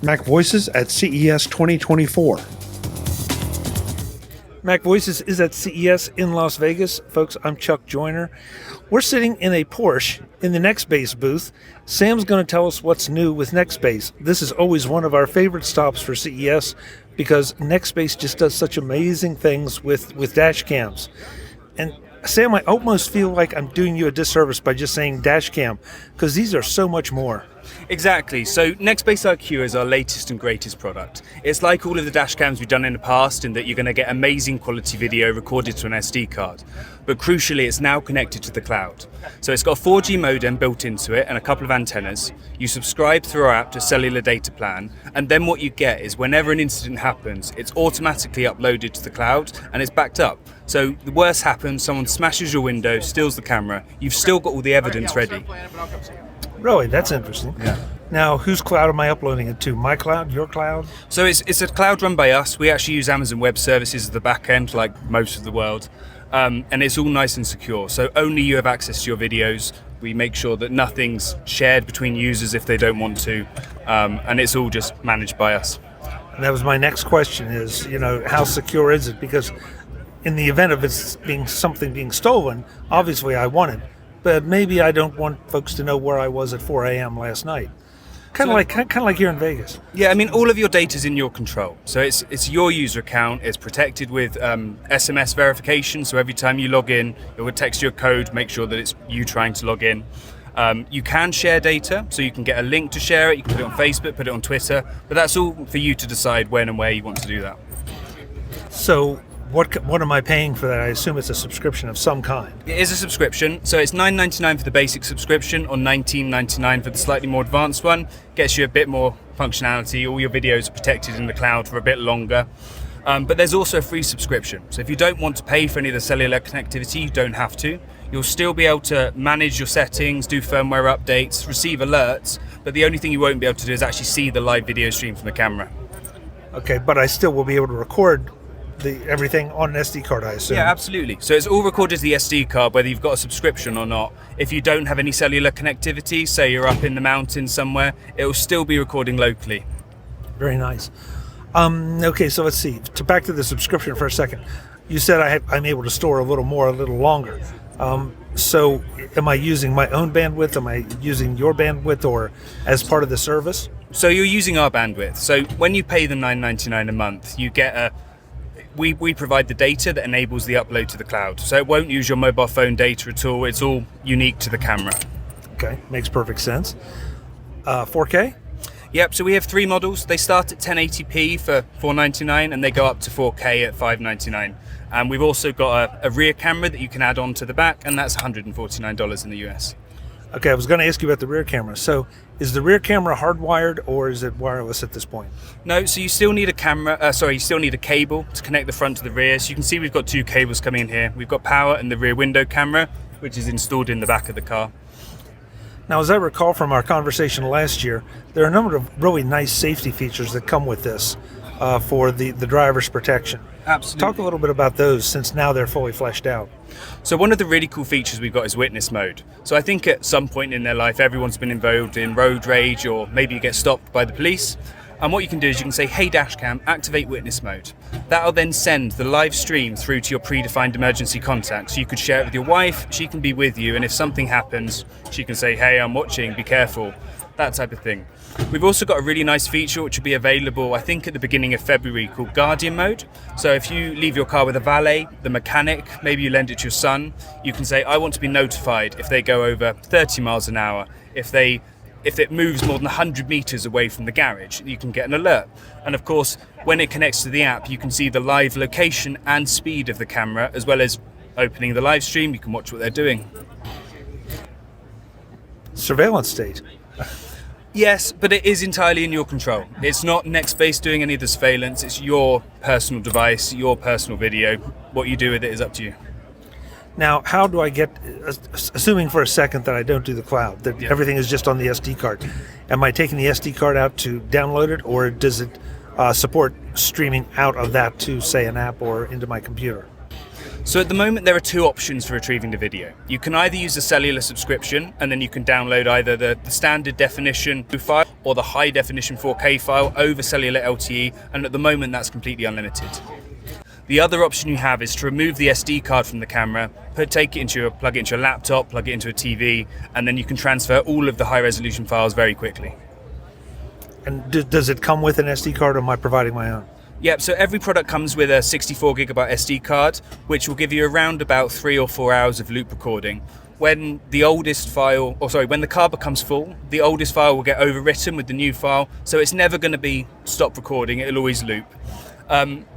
MacVoices at CES 2024. MacVoices is at CES in Las Vegas. Folks, I'm Chuck Joyner. We're sitting in a Porsche in the Nextbase booth. Sam's going to tell us what's new with Nextbase. This is always one of our favorite stops for CES because Nextbase just does such amazing things with dash cams. And Sam, I almost feel like I'm doing you a disservice by just saying dash cam because these are so much more. Exactly. So Nextbase IQ is our latest and greatest product. It's like all of the dash cams we've done in the past in that you're going to get amazing quality video recorded to an SD card. But crucially, it's now connected to the cloud. So it's got a 4G modem built into it and a couple of antennas. You subscribe through our app to a cellular data plan, and then what you get is whenever an incident happens, it's automatically uploaded to the cloud and it's backed up. So the worst happens, someone smashes your window, steals the camera, you've still got all the evidence ready. Really, that's interesting. Yeah. Now, whose cloud am I uploading it to? My cloud? Your cloud? So it's a cloud run by us. We actually use Amazon Web Services as the back end, like most of the world. And it's all nice and secure. So only you have access to your videos. We make sure that nothing's shared between users if they don't want to. And it's all just managed by us. And that was my next question is, how secure is it? Because in the event of something being stolen, obviously I want it. But maybe I don't want folks to know where I was at 4 a.m. last night. Kind of like here in Vegas. Yeah, I mean, all of your data's in your control. So it's your user account. It's protected with SMS verification. So every time you log in, it will text you a code, make sure that it's you trying to log in. You can share data, so you can get a link to share it. You can put it on Facebook, put it on Twitter. But that's all for you to decide when and where you want to do that. So what am I paying for that? I assume it's a subscription of some kind. It is a subscription, so it's $9.99 for the basic subscription or $19.99 for the slightly more advanced one. Gets you a bit more functionality. All your videos are protected in the cloud for a bit longer. But there's also a free subscription. So if you don't want to pay for any of the cellular connectivity, you don't have to. You'll still be able to manage your settings, do firmware updates, receive alerts, but the only thing you won't be able to do is actually see the live video stream from the camera. Okay, but I still will be able to record everything on an SD card, I assume. Yeah, absolutely. So it's all recorded to the SD card, whether you've got a subscription or not. If you don't have any cellular connectivity, say you're up in the mountains somewhere, it will still be recording locally. Very nice. Okay, so let's see. Back to the subscription for a second. You said I'm able to store a little more, a little longer. So am I using my own bandwidth? Am I using your bandwidth or as part of the service? So you're using our bandwidth. So when you pay the $9.99 a month, you get we provide the data that enables the upload to the cloud. So it won't use your mobile phone data at all. It's all unique to the camera. Okay, makes perfect sense. 4K? Yep, so we have three models. They start at 1080p for $4.99 and they go up to 4K at $5.99. And we've also got a rear camera that you can add on to the back, and that's $149 in the US. Okay, I was going to ask you about the rear camera. So is the rear camera hardwired or is it wireless at this point? No, so you still need you still need a cable to connect the front to the rear. So you can see we've got two cables coming in here. We've got power and the rear window camera, which is installed in the back of the car. Now, as I recall from our conversation last year, there are a number of really nice safety features that come with this for the driver's protection. Absolutely. Talk a little bit about those since now they're fully fleshed out. So one of the really cool features we've got is witness mode. So I think at some point in their life, everyone's been involved in road rage, or maybe you get stopped by the police. And what you can do is you can say, hey dashcam, activate witness mode. That'll then send the live stream through to your predefined emergency contact. So you could share it with your wife, she can be with you, and if something happens, she can say, hey, I'm watching, be careful, that type of thing. We've also got a really nice feature which will be available, I think, at the beginning of February, called Guardian Mode. So if you leave your car with a valet, the mechanic, maybe you lend it to your son, you can say, I want to be notified if they go over 30 miles an hour, if it moves more than 100 meters away from the garage, you can get an alert. And of course, when it connects to the app, you can see the live location and speed of the camera, as well as opening the live stream, you can watch what they're doing. Surveillance state. Yes, but it is entirely in your control. It's not Nextbase doing any of the surveillance. It's your personal device, your personal video. What you do with it is up to you. Now, how do I get, assuming for a second that I don't do the cloud, that everything is just on the SD card, am I taking the SD card out to download it, or does it support streaming out of that to, say, an app or into my computer? So at the moment there are two options for retrieving the video. You can either use a cellular subscription and then you can download either the standard definition file or the high definition 4K file over cellular LTE, and at the moment that's completely unlimited. The other option you have is to remove the SD card from the camera, plug it into your laptop, plug it into a TV, and then you can transfer all of the high resolution files very quickly. And does it come with an SD card, or am I providing my own? Yep, so every product comes with a 64GB SD card, which will give you around about 3 or 4 hours of loop recording. When the car becomes full, the oldest file will get overwritten with the new file, so it's never going to be stop recording, it'll always loop.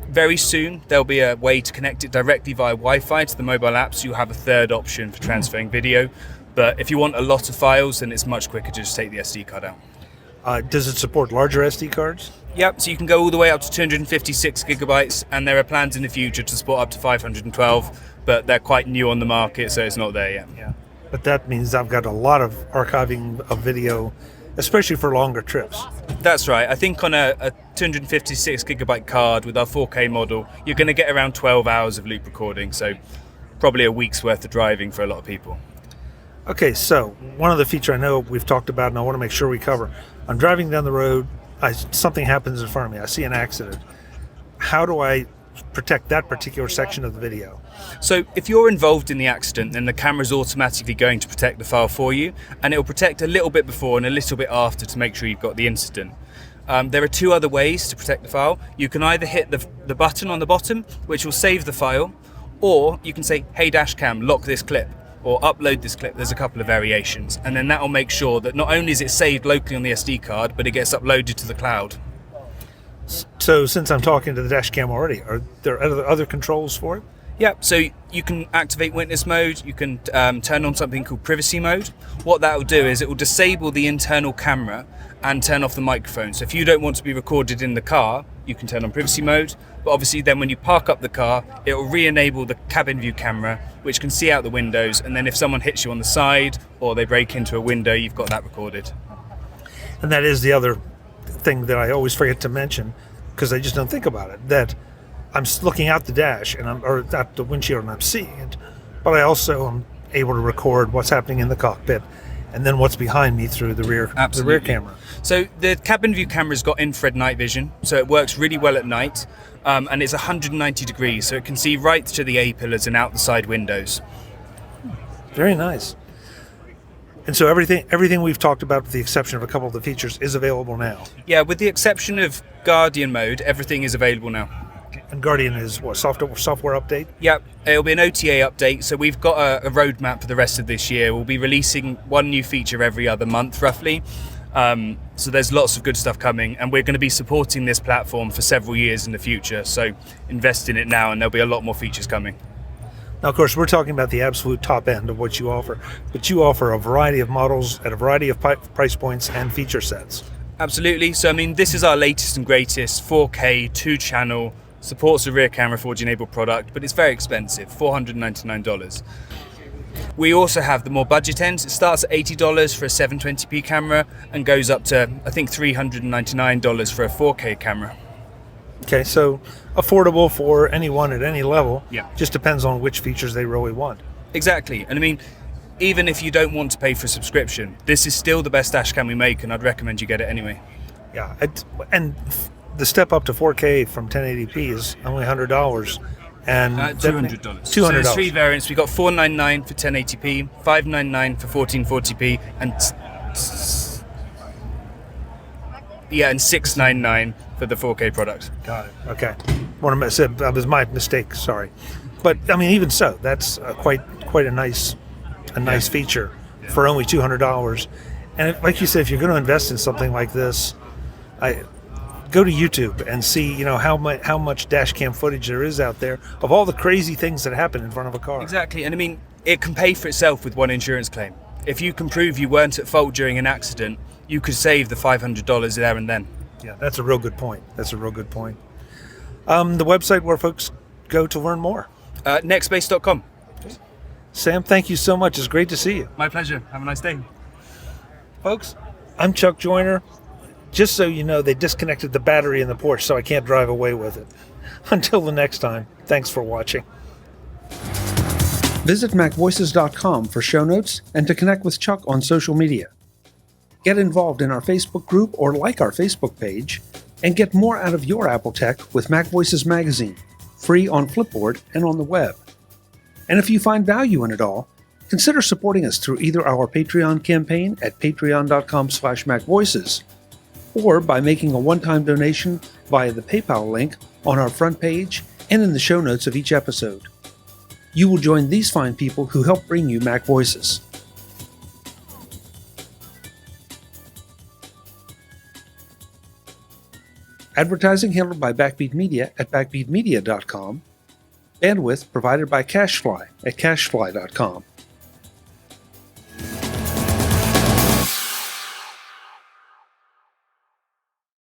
Very soon there'll be a way to connect it directly via Wi-Fi to the mobile app, so you'll have a third option for transferring video. But if you want a lot of files, then it's much quicker to just take the SD card out. Does it support larger SD cards? Yep, so you can go all the way up to 256GB, and there are plans in the future to support up to 512, but they're quite new on the market, so it's not there yet. Yeah, but that means I've got a lot of archiving of video, especially for longer trips. That's right. I think on a 256GB card with our 4K model, you're going to get around 12 hours of loop recording, so probably a week's worth of driving for a lot of people. Okay, so one of the features I know we've talked about and I want to make sure we cover. I'm driving down the road, something happens in front of me, I see an accident. How do I protect that particular section of the video? So if you're involved in the accident, then the camera's automatically going to protect the file for you, and it'll protect a little bit before and a little bit after to make sure you've got the incident. There are two other ways to protect the file. You can either hit the button on the bottom, which will save the file, or you can say, hey dashcam, lock this clip, or upload this clip. There's a couple of variations, and then that will make sure that not only is it saved locally on the SD card, but it gets uploaded to the cloud. So since I'm talking to the dash cam already, are there other controls for it? Yeah, so you can activate witness mode, you can turn on something called privacy mode. What that will do is it will disable the internal camera and turn off the microphone. So if you don't want to be recorded in the car, you can turn on privacy mode, but obviously then when you park up the car, it will re-enable the cabin view camera, which can see out the windows, and then if someone hits you on the side or they break into a window, you've got that recorded. And that is the other thing that I always forget to mention, because I just don't think about it, that I'm looking out the dash or at the windshield and I'm seeing it, but I also am able to record what's happening in the cockpit and then what's behind me through the rear camera. So the cabin view camera's got infrared night vision, so it works really well at night, and it's 190 degrees, so it can see right to the A-pillars and out the side windows. Very nice. And so everything we've talked about, with the exception of a couple of the features, is available now. Yeah, with the exception of Guardian mode, everything is available now. And Guardian is what, software update? Yep, it'll be an OTA update, so we've got a roadmap for the rest of this year. We'll be releasing one new feature every other month, roughly. So there's lots of good stuff coming, and we're going to be supporting this platform for several years in the future, so invest in it now and there'll be a lot more features coming. Now, of course, we're talking about the absolute top end of what you offer, but you offer a variety of models at a variety of price points and feature sets. Absolutely. So, I mean, this is our latest and greatest 4K 2-channel, supports a rear camera 4G-enabled product, but it's very expensive, $499. We also have the more budget ends. It starts at $80 for a 720p camera and goes up to, I think, $399 for a 4K camera. Okay, so affordable for anyone at any level. Yeah. Just depends on which features they really want. Exactly. And I mean, even if you don't want to pay for a subscription, this is still the best dashcam we make, and I'd recommend you get it anyway. Yeah, and the step up to 4K from 1080p is only $100. And $200. $200. So there's three variants. We've got $499 for 1080p, $599 for 1440p, and $699 for the 4K product. Got it. Okay. That was my mistake. Sorry, but I mean, even so, that's quite a nice feature for only $200. And like you said, if you're going to invest in something like this, go to YouTube and see, how much dash cam footage there is out there of all the crazy things that happen in front of a car. Exactly, and I mean, it can pay for itself with one insurance claim. If you can prove you weren't at fault during an accident, you could save the $500 there and then. Yeah, that's a real good point. The website where folks go to learn more. Nextbase.com. Sam, thank you so much. It's great to see you. My pleasure. Have a nice day. Folks, I'm Chuck Joyner. Just so you know, they disconnected the battery in the Porsche, so I can't drive away with it. Until the next time, thanks for watching. Visit MacVoices.com for show notes and to connect with Chuck on social media. Get involved in our Facebook group or like our Facebook page, and get more out of your Apple tech with MacVoices Magazine, free on Flipboard and on the web. And if you find value in it all, consider supporting us through either our Patreon campaign at patreon.com/MacVoices or by making a one-time donation via the PayPal link on our front page and in the show notes of each episode. You will join these fine people who help bring you Mac Voices. Advertising handled by Backbeat Media at backbeatmedia.com. Bandwidth provided by CacheFly at cachefly.com.